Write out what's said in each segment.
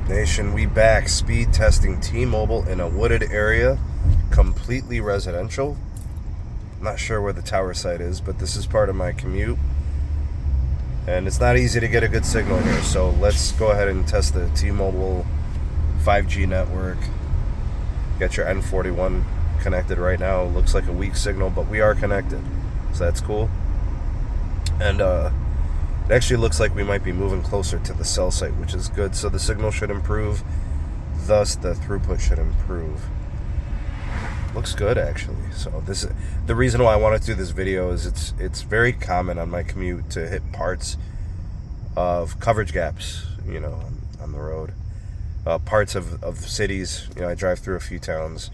Nation, we back. Speed testing T-Mobile in a wooded area, completely residential. I'm not sure where the tower site is, but this is part of my commute. And it's not easy to get a good signal here, so let's go ahead and test the T-Mobile 5G network. Got your N41 connected right now. Looks like a weak signal, but we are connected, so that's cool. And it actually looks like we might be moving closer to the cell site, which is good. So the signal should improve, thus the throughput should improve. Looks good, actually. So this is the reason why I want to do this video. Is it's very common on my commute to hit parts of coverage gaps, you know, on the road, parts of cities. You know, I drive through a few towns,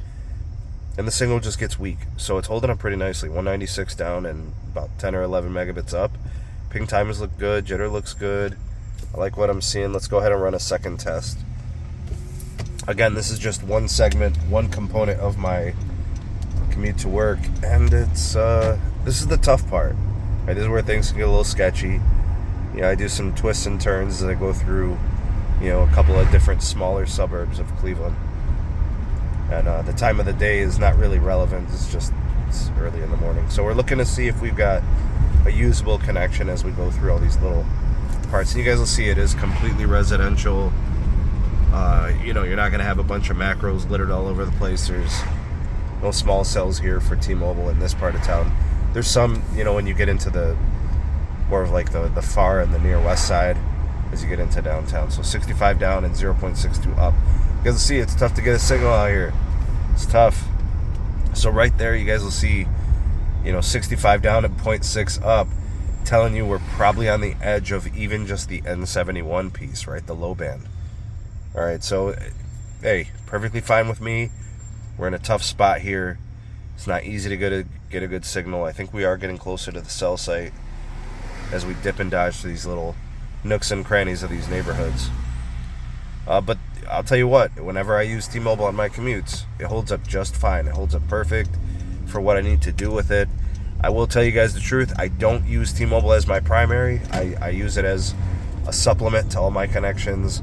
and the signal just gets weak. So it's holding up pretty nicely. 196 down and about 10 or 11 megabits up. Ping timers look good. Jitter looks good. I like what I'm seeing. Let's go ahead and run a second test. Again, this is just one segment, one component of my commute to work, and it's this is the tough part. Right, this is where things can get a little sketchy. You know, I do some twists and turns as I go through, you know, a couple of different smaller suburbs of Cleveland. And the time of the day is not really relevant. It's early in the morning. So we're looking to see if we've got a usable connection as we go through all these little parts. And you guys will see it is completely residential. You know, you're not going to have a bunch of macros littered all over the place. There's no small cells here for T-Mobile in this part of town. There's some, you know, when you get into the more of like the far and the near west side as you get into downtown. So 65 down and 0.62 up. You guys will see it's tough to get a signal out here. It's tough. So right there, you guys will see, you know, 65 down and 0.6 up, telling you we're probably on the edge of even just the N71 piece, right? The low band. All right, so, hey, perfectly fine with me. We're in a tough spot here. It's not easy to get a good signal. I think we are getting closer to the cell site as we dip and dodge through these little nooks and crannies of these neighborhoods. But I'll tell you what, whenever I use T-Mobile on my commutes, it holds up just fine. It holds up perfect for what I need to do with it. I will tell you guys the truth, I don't use T-Mobile as my primary. I use it as a supplement to all my connections.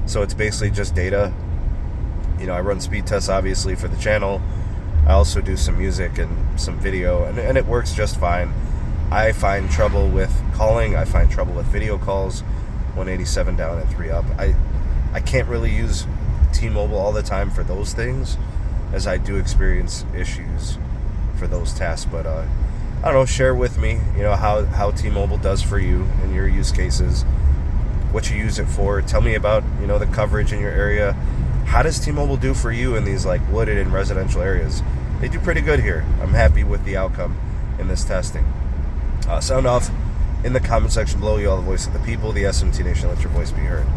So it's basically just data. You know, I run speed tests obviously for the channel. I also do some music and some video, and it works just fine. I find trouble with calling. I find trouble with video calls. 187 down and 3 up. I can't really use T-Mobile all the time for those things, as I do experience issues for those tasks. But I don't know, share with me, you know, how T-Mobile does for you in your use cases, what you use it for. Tell me about, you know, the coverage in your area. How does T-Mobile do for you in these like wooded and residential areas? They do pretty good here. I'm happy with the outcome in this testing. Sound off in the comment section below. You all the voice of the people, the SMT Nation. Let your voice be heard.